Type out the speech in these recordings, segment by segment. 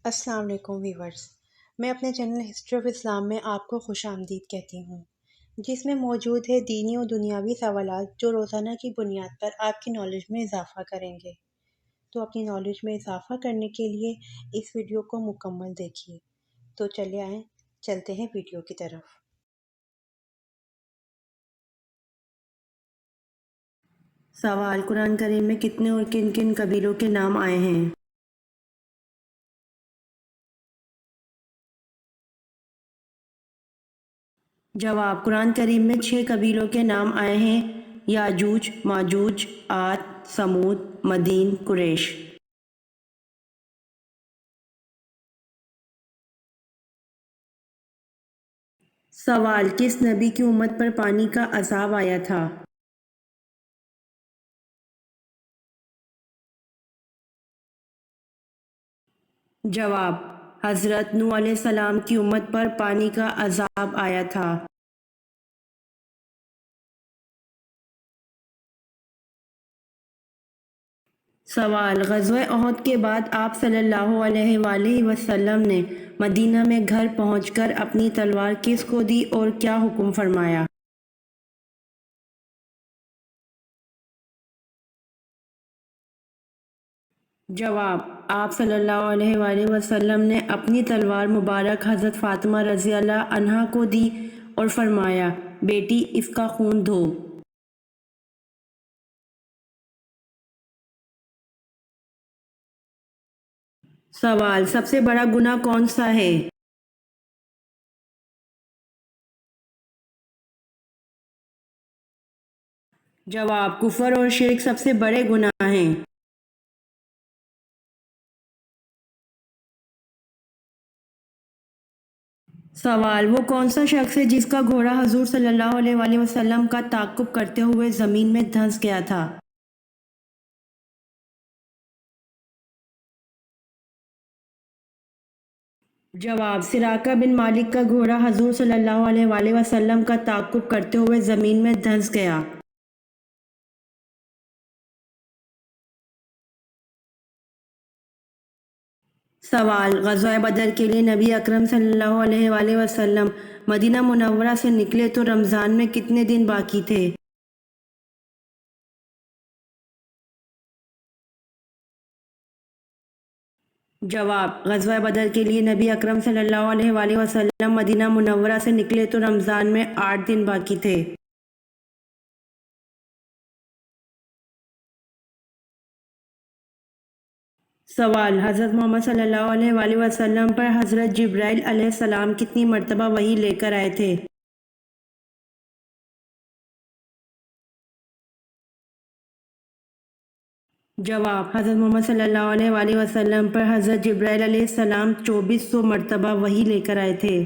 السلام علیکم ویورز، میں اپنے چینل ہسٹری آف اسلام میں آپ کو خوش آمدید کہتی ہوں، جس میں موجود ہے دینی و دنیاوی سوالات جو روزانہ کی بنیاد پر آپ کی نالج میں اضافہ کریں گے۔ تو اپنی نالج میں اضافہ کرنے کے لیے اس ویڈیو کو مکمل دیکھیے۔ تو چلے آئیں، چلتے ہیں ویڈیو کی طرف۔ سوال: قرآن کریم میں کتنے اور کن کن قبیلوں کے نام آئے ہیں؟ جواب: قرآن کریم میں 6 قبیلوں کے نام آئے ہیں: یاجوج، ماجوج، عاد، سمود، مدین، قریش۔ سوال: کس نبی کی امت پر پانی کا عذاب آیا تھا؟ جواب: حضرت نوح علیہ السلام کی امت پر پانی کا عذاب آیا تھا۔ سوال: غزوہ احد کے بعد آپ صلی اللہ علیہ وآلہ وسلم نے مدینہ میں گھر پہنچ کر اپنی تلوار کس کو دی اور کیا حکم فرمایا؟ جواب: آپ صلی اللہ علیہ وآلہ وسلم نے اپنی تلوار مبارک حضرت فاطمہ رضی اللہ عنہا کو دی اور فرمایا، بیٹی اس کا خون دھو۔ سوال: سب سے بڑا گناہ کون سا ہے؟ جواب: کفر اور شرک سب سے بڑے گناہ ہیں۔ سوال: وہ کون سا شخص ہے جس کا گھوڑا حضور صلی اللہ علیہ وآلہ وسلم کا تعاقب کرتے ہوئے زمین میں دھنس گیا تھا؟ جواب: سراقہ بن مالک کا گھوڑا حضور صلی اللہ علیہ وآلہ وسلم کا تعاقب کرتے ہوئے زمین میں دھنس گیا۔ سوال: غزوہ بدر کے لیے نبی اکرم صلی اللہ علیہ وآلہ وسلم مدینہ منورہ سے نکلے تو رمضان میں کتنے دن باقی تھے؟ جواب: غزوہ بدر کے لیے نبی اکرم صلی اللہ علیہ وآلہ وسلم مدینہ منورہ سے نکلے تو رمضان میں 8 دن باقی تھے۔ سوال: حضرت محمد صلی اللہ علیہ وآلہ وسلم پر حضرت جبرائیل علیہ السلام کتنی مرتبہ وحی لے کر آئے تھے؟ جواب: حضرت محمد صلی اللہ علیہ وآلہ وسلم پر حضرت جبرائیل علیہ السلام 2400 مرتبہ وحی لے کر آئے تھے۔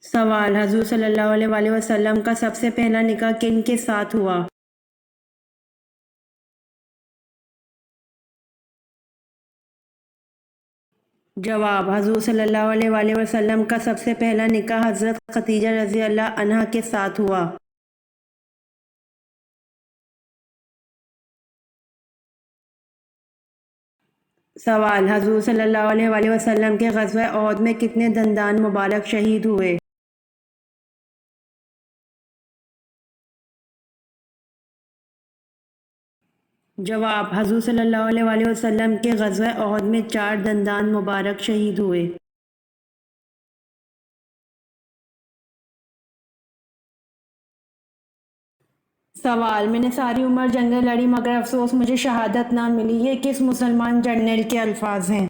سوال: حضور صلی اللہ علیہ وآلہ وسلم کا سب سے پہلا نکاح کن کے ساتھ ہوا؟ جواب: حضور صلی اللہ علیہ وآلہ وسلم کا سب سے پہلا نکاح حضرت خدیجہ رضی اللہ عنہا کے ساتھ ہوا۔ سوال: حضور صلی اللہ علیہ وآلہ وسلم کے غزوہ احد میں کتنے دندان مبارک شہید ہوئے؟ جواب: حضور صلی اللہ علیہ وآلہ وسلم کے غزوہ احد میں 4 دندان مبارک شہید ہوئے۔ سوال: میں نے ساری عمر جنگیں لڑی مگر افسوس مجھے شہادت نہ ملی، یہ کس مسلمان جرنیل کے الفاظ ہیں؟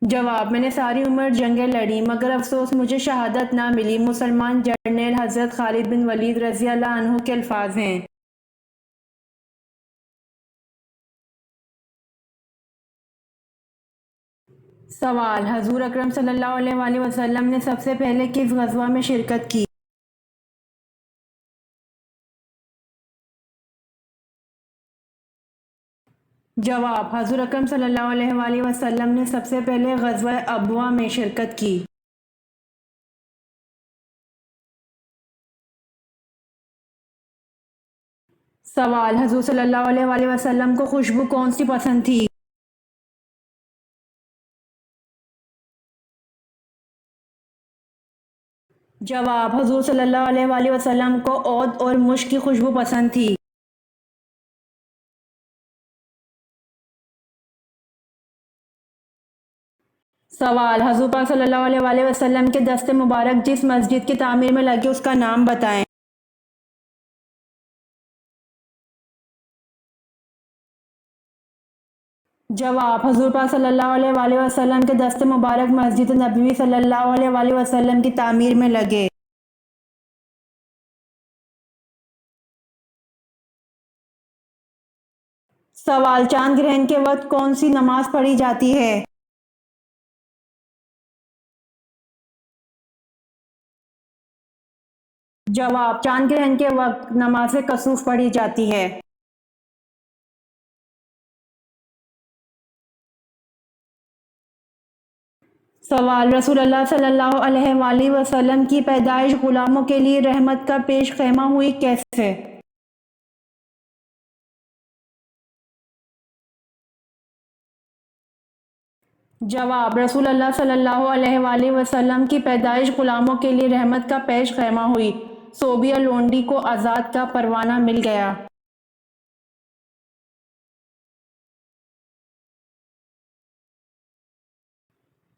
جواب: میں نے ساری عمر جنگیں لڑی مگر افسوس مجھے شہادت نہ ملی، مسلمان جرنیل حضرت خالد بن ولید رضی اللہ عنہ کے الفاظ ہیں۔ سوال: حضور اکرم صلی اللہ علیہ وآلہ وسلم نے سب سے پہلے کس غزوہ میں شرکت کی؟ جواب: حضور اکرم صلی اللہ علیہ وآلہ وسلم نے سب سے پہلے غزوہ ابواء میں شرکت کی۔ سوال: حضور صلی اللہ علیہ وآلہ وسلم کو خوشبو کون سی پسند تھی؟ جواب: حضور صلی اللہ علیہ وآلہ وسلم کو عود اور مشک کی خوشبو پسند تھی۔ سوال: حضور پاک صلی اللہ علیہ وآلہ وسلم کے دست مبارک جس مسجد کی تعمیر میں لگے اس کا نام بتائیں۔ جواب: حضور پاک صلی اللہ علیہ وآلہ وسلم کے دست مبارک مسجد نبوی صلی اللہ علیہ وآلہ وسلم کی تعمیر میں لگے۔ سوال: چاند گرہن کے وقت کون سی نماز پڑھی جاتی ہے؟ جواب: چاند گرہن کے وقت نماز کسوف پڑھی جاتی ہے۔ سوال: رسول اللہ صلی اللہ علیہ وآلہ وسلم کی پیدائش غلاموں کے لیے رحمت کا پیش خیمہ ہوئی کیسے؟ جواب: رسول اللہ صلی اللہ علیہ وآلہ وسلم کی پیدائش غلاموں کے لیے رحمت کا پیش خیمہ ہوئی۔ صوبیہ لونڈی کو آزاد کا پروانہ مل گیا۔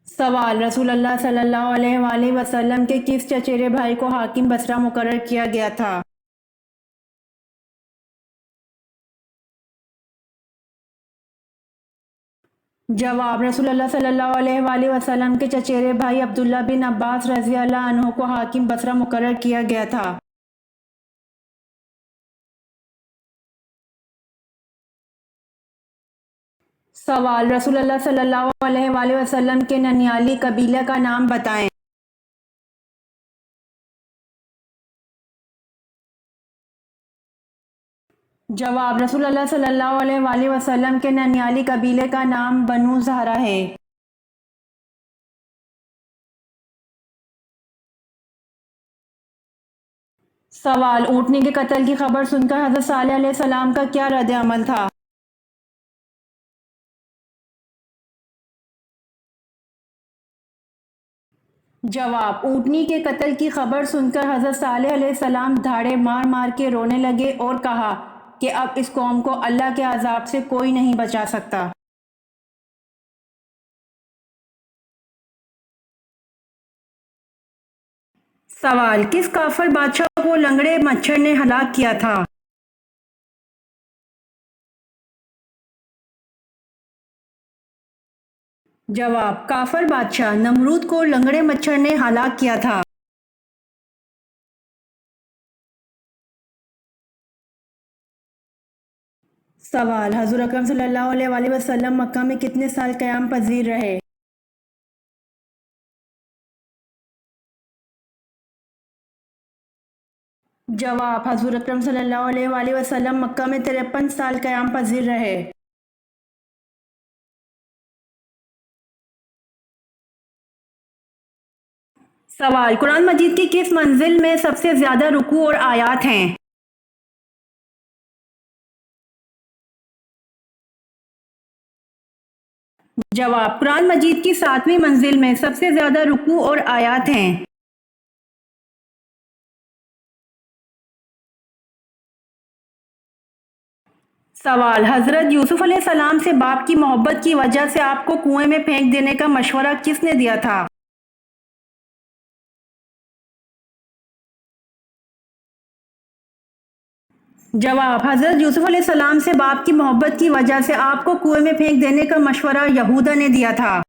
سوال: رسول اللہ صلی اللہ علیہ وآلہ وسلم کے کس چچیرے بھائی کو حاکم بصرہ مقرر کیا گیا تھا؟ جواب: رسول اللہ صلی اللہ علیہ وآلہ وسلم کے چچیرے بھائی عبداللہ بن عباس رضی اللہ عنہ کو حاکم بصرہ مقرر کیا گیا تھا۔ سوال: رسول اللہ صلی اللہ علیہ وآلہ وسلم کے ننیالی قبیلہ کا نام بتائیں۔ جواب: رسول اللہ صلی اللہ علیہ وآلہ وسلم کے ننیالی قبیلے کا نام بنو زہرہ ہے۔ سوال: اونٹنی کے قتل کی خبر سن کر حضرت صالح علیہ السلام کا کیا رد عمل تھا؟ جواب: اونٹنی کے قتل کی خبر سن کر حضرت صالح علیہ السلام دھاڑے مار مار کے رونے لگے اور کہا کہ اب اس قوم کو اللہ کے عذاب سے کوئی نہیں بچا سکتا۔ سوال: کس کافر بادشاہ کو لنگڑے مچھر نے ہلاک کیا تھا؟ جواب: کافر بادشاہ نمرود کو لنگڑے مچھر نے ہلاک کیا تھا۔ سوال: حضور اکرم صلی اللہ علیہ وآلہ وسلم مکہ میں کتنے سال قیام پذیر رہے؟ جواب: حضور اکرم صلی اللہ علیہ وآلہ وسلم مکہ میں 53 سال قیام پذیر رہے۔ سوال: قرآن مجید کی کس منزل میں سب سے زیادہ رکوع اور آیات ہیں؟ جواب: قرآن مجید کی 7ویں منزل میں سب سے زیادہ رکوع اور آیات ہیں۔ سوال: حضرت یوسف علیہ السلام سے باپ کی محبت کی وجہ سے آپ کو کنویں میں پھینک دینے کا مشورہ کس نے دیا تھا؟ جواب: حضرت یوسف علیہ السلام سے باپ کی محبت کی وجہ سے آپ کو کنویں میں پھینک دینے کا مشورہ یہودا نے دیا تھا۔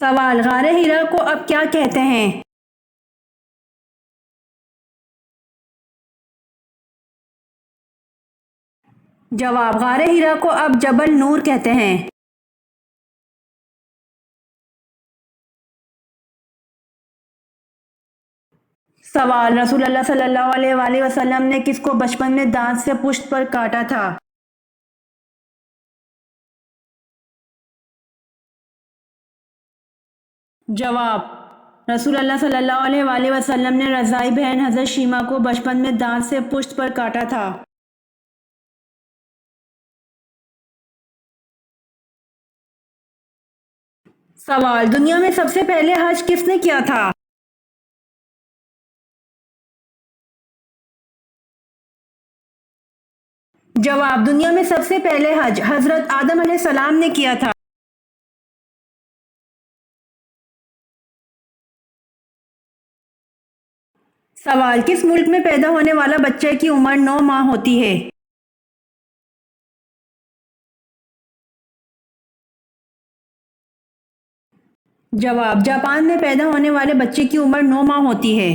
سوال: غار حرا کو اب کیا کہتے ہیں؟ جواب: غار حرا کو اب جبل نور کہتے ہیں۔ سوال: رسول اللہ صلی اللہ علیہ وآلہ وسلم نے کس کو بچپن میں دانت سے پشت پر کاٹا تھا؟ جواب: رسول اللہ صلی اللہ علیہ وآلہ وسلم نے رضائی بہن حضرت شیما کو بچپن میں دانت سے پشت پر کاٹا تھا۔ سوال: دنیا میں سب سے پہلے حج کس نے کیا تھا؟ جواب: دنیا میں سب سے پہلے حج حضرت آدم علیہ السلام نے کیا تھا۔ سوال: کس ملک میں پیدا ہونے والا بچے کی عمر 9 ماہ ہوتی ہے؟ جواب: جاپان میں پیدا ہونے والے بچے کی عمر 9 ماہ ہوتی ہے۔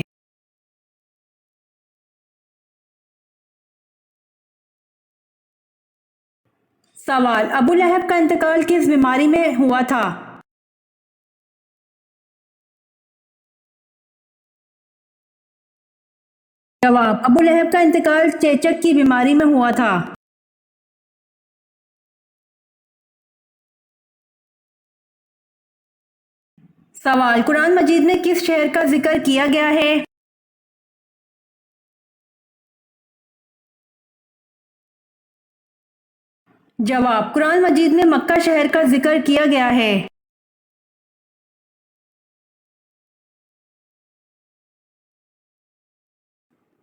سوال: ابو لہب کا انتقال کس بیماری میں ہوا تھا؟ جواب: ابو لہب کا انتقال چیچک کی بیماری میں ہوا تھا۔ سوال: قرآن مجید میں کس شہر کا ذکر کیا گیا ہے؟ جواب: قرآن مجید میں مکہ شہر کا ذکر کیا گیا ہے۔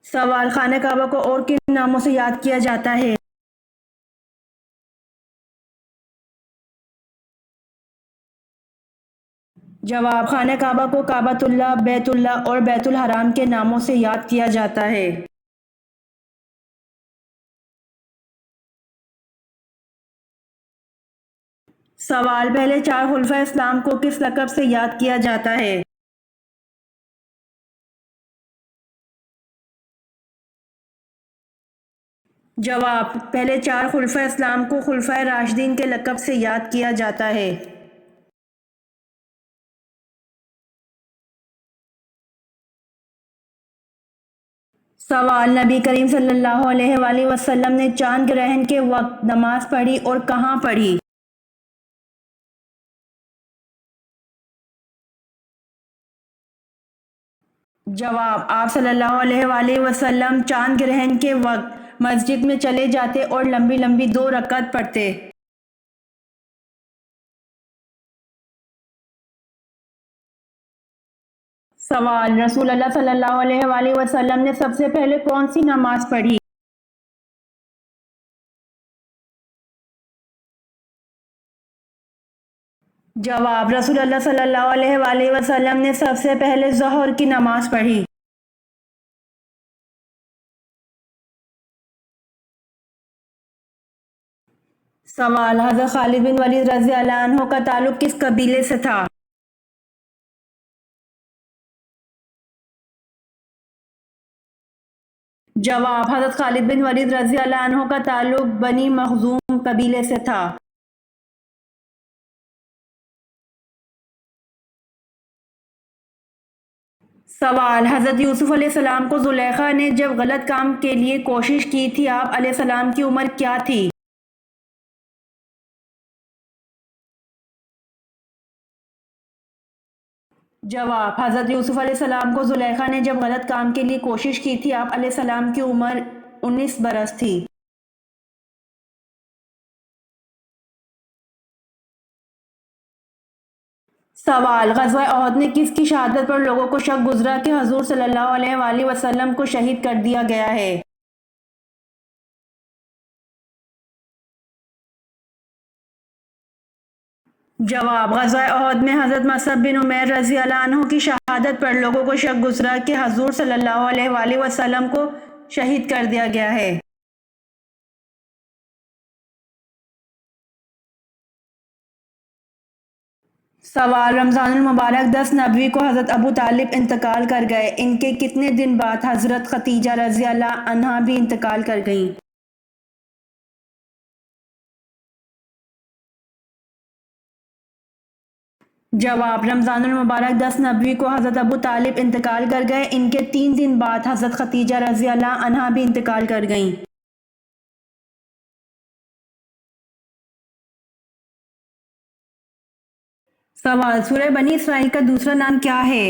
سوال: خانہ کعبہ کو اور کن ناموں سے یاد کیا جاتا ہے؟ جواب: خانہ کعبہ کو کعبۃ اللہ، بیت اللہ اور بیت الحرام کے ناموں سے یاد کیا جاتا ہے۔ سوال: پہلے 4 خلفائے اسلام کو کس لقب سے یاد کیا جاتا ہے؟ جواب: پہلے 4 خلفائے اسلام کو خلفائے راشدین کے لقب سے یاد کیا جاتا ہے۔ سوال: نبی کریم صلی اللہ علیہ وآلہ وسلم نے چاند گرہن کے وقت نماز پڑھی اور کہاں پڑھی؟ جواب: آپ صلی اللہ علیہ وآلہ وسلم چاند گرہن کے وقت مسجد میں چلے جاتے اور لمبی لمبی 2 رکعت پڑھتے۔ سوال: رسول اللہ صلی اللہ علیہ وآلہ وسلم نے سب سے پہلے کون سی نماز پڑھی؟ جواب: رسول اللہ صلی اللہ علیہ وآلہ وسلم نے سب سے پہلے ظہر کی نماز پڑھی۔ سوال: حضرت خالد بن ولید رضی اللہ عنہ کا تعلق کس قبیلے سے تھا؟ جواب: حضرت خالد بن ولید رضی اللہ عنہ کا تعلق بنی مخزوم قبیلے سے تھا۔ سوال: حضرت یوسف علیہ السلام کو زلیخا نے جب غلط کام کے لیے کوشش کی تھی، آپ علیہ السلام کی عمر کیا تھی؟ جواب: حضرت یوسف علیہ السلام کو زلیخا نے جب غلط کام کے لیے کوشش کی تھی، آپ علیہ السلام کی عمر 19 برس تھی۔ سوال: غزوہ احد میں کس کی شہادت پر لوگوں کو شک گزرا کہ حضور صلی اللہ علیہ وآلہ وسلم کو شہید کر دیا گیا ہے؟ جواب: غزوہ احد میں حضرت مصعب بن عمیر رضی اللہ عنہ کی شہادت پر لوگوں کو شک گزرا کہ حضور صلی اللہ علیہ وآلہ وسلم کو شہید کر دیا گیا ہے۔ سوال: رمضان المبارک 10 نبوی کو حضرت ابو طالب انتقال کر گئے، ان کے کتنے دن بعد حضرت خدیجہ رضی اللہ عنہا بھی انتقال کر گئیں؟ جواب: رمضان المبارک 10 نبوی کو حضرت ابو طالب انتقال کر گئے، ان کے 3 دن بعد حضرت خدیجہ رضی اللہ عنہا بھی انتقال کر گئیں۔ سوال: سورہ بنی اسرائیل کا دوسرا نام کیا ہے؟